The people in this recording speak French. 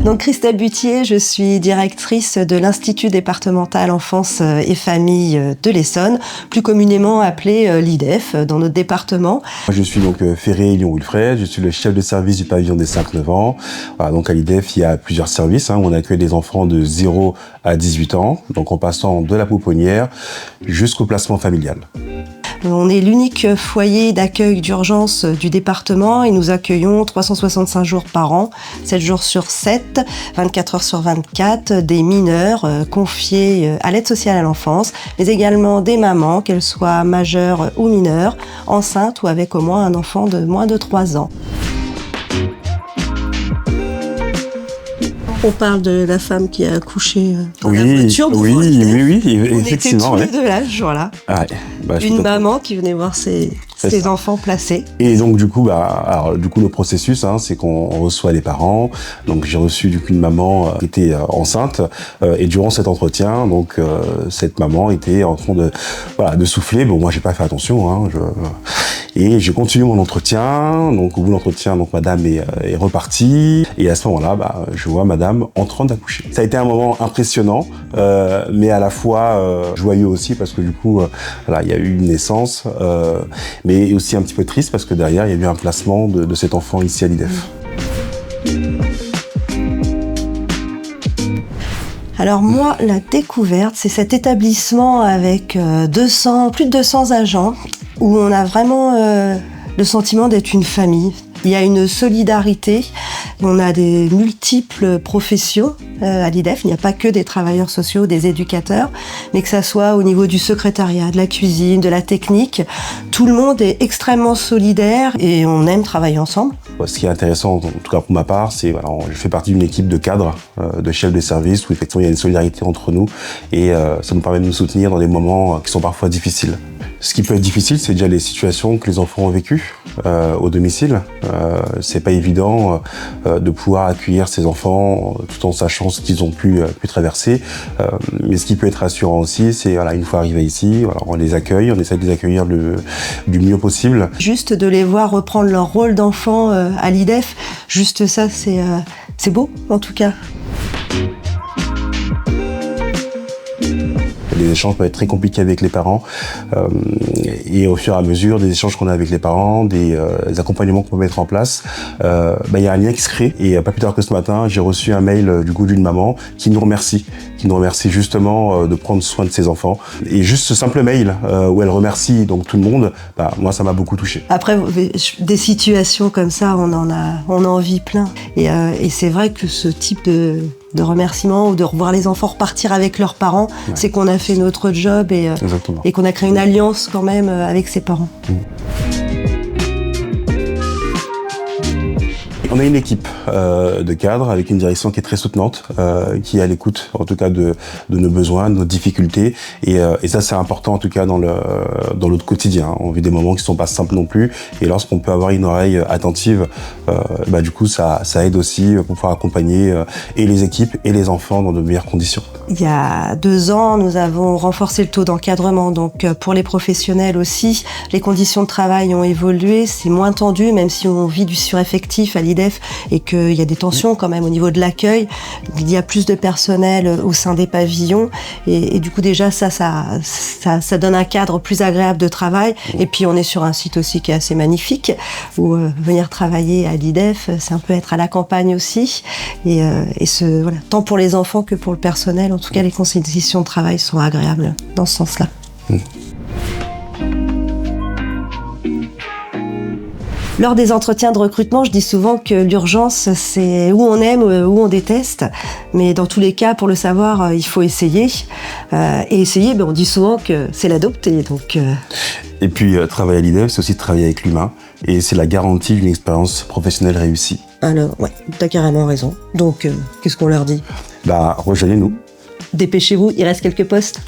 Donc Christelle Buthier, je suis directrice de l'Institut départemental enfance et famille de l'Essonne, plus communément appelé l'IDEF dans notre département. Je suis donc Ferré Lyon-Wilfred, je suis le chef de service du pavillon des 5-9 ans. Voilà, donc à l'IDEF, il y a plusieurs services, où on accueille des enfants de 0 à 18 ans, donc en passant de la pouponnière jusqu'au placement familial. On est l'unique foyer d'accueil d'urgence du département et nous accueillons 365 jours par an, 7 jours sur 7, 24 heures sur 24, des mineurs confiés à l'aide sociale à l'enfance, mais également des mamans, qu'elles soient majeures ou mineures, enceintes ou avec au moins un enfant de moins de 3 ans. On parle de la femme qui a accouché dans la voiture. Oui, effectivement. On était tous les deux là, ce jour-là. Ouais, une maman qui venait voir ses enfants placés. Et donc du coup, le processus, c'est qu'on reçoit les parents. Donc j'ai reçu une maman qui était enceinte et durant cet entretien, cette maman était en train de souffler. Bon, moi j'ai pas fait attention, et j'ai continué mon entretien. Donc au bout de l'entretien, madame est repartie et à ce moment-là, je vois madame en train d'accoucher. Ça a été un moment impressionnant, mais à la fois joyeux aussi parce que du coup, il y a eu une naissance, mais aussi un petit peu triste parce que derrière, il y a eu un placement de cet enfant ici à l'IDEF. Alors moi, la découverte, c'est cet établissement avec plus de 200 agents où on a vraiment le sentiment d'être une famille. Il y a une solidarité, on a des multiples professions à l'IDEF, il n'y a pas que des travailleurs sociaux, des éducateurs, mais que ça soit au niveau du secrétariat, de la cuisine, de la technique, tout le monde est extrêmement solidaire et on aime travailler ensemble. Ce qui est intéressant, en tout cas pour ma part, c'est je fais partie d'une équipe de cadres, de chefs de service où effectivement il y a une solidarité entre nous et ça nous permet de nous soutenir dans des moments qui sont parfois difficiles. Ce qui peut être difficile, c'est déjà les situations que les enfants ont vécues au domicile. C'est pas évident de pouvoir accueillir ces enfants tout en sachant ce qu'ils ont pu traverser. Mais ce qui peut être rassurant aussi, c'est une fois arrivés ici, on les accueille, on essaie de les accueillir du mieux possible. Juste de les voir reprendre leur rôle d'enfant à l'IDEF, juste ça, c'est beau en tout cas. Les échanges peuvent être très compliqués avec les parents et au fur et à mesure des échanges qu'on a avec les parents, des accompagnements qu'on peut mettre en place, il y a un lien qui se crée et pas plus tard que ce matin, j'ai reçu un mail d'une maman qui nous remercie justement de prendre soin de ses enfants et juste ce simple mail où elle remercie donc tout le monde, moi ça m'a beaucoup touché. Après des situations comme ça, on en vit plein et c'est vrai que ce type de remerciements ou de revoir les enfants repartir avec leurs parents, c'est qu'on a fait notre job et qu'on a créé une alliance quand même avec ses parents. On a une équipe de cadres avec une direction qui est très soutenante, qui est à l'écoute en tout cas de nos besoins, de nos difficultés et ça c'est important en tout cas dans notre quotidien. On vit des moments qui sont pas simples non plus et lorsqu'on peut avoir une oreille attentive, du coup ça aide aussi pour pouvoir accompagner et les équipes et les enfants dans de meilleures conditions. Il y a 2 ans, nous avons renforcé le taux d'encadrement. Donc pour les professionnels aussi, les conditions de travail ont évolué, c'est moins tendu, même si on vit du sureffectif à l'IDEF et qu'il y a des tensions quand même au niveau de l'accueil. Il y a plus de personnel au sein des pavillons et du coup déjà ça donne un cadre plus agréable de travail. Et puis on est sur un site aussi qui est assez magnifique où venir travailler à l'IDEF, c'est un peu être à la campagne aussi. Et tant pour les enfants que pour le personnel. En tout cas, les conditions de travail sont agréables dans ce sens-là. Lors des entretiens de recrutement, je dis souvent que l'urgence, c'est où on aime, où on déteste. Mais dans tous les cas, pour le savoir, il faut essayer. Et essayer, on dit souvent que c'est l'adopter. Et puis, travailler à l'IDEF, c'est aussi travailler avec l'humain. Et c'est la garantie d'une expérience professionnelle réussie. Alors, t'as carrément raison. Donc, qu'est-ce qu'on leur dit ? Rejoignez-nous. Dépêchez-vous, il reste quelques postes.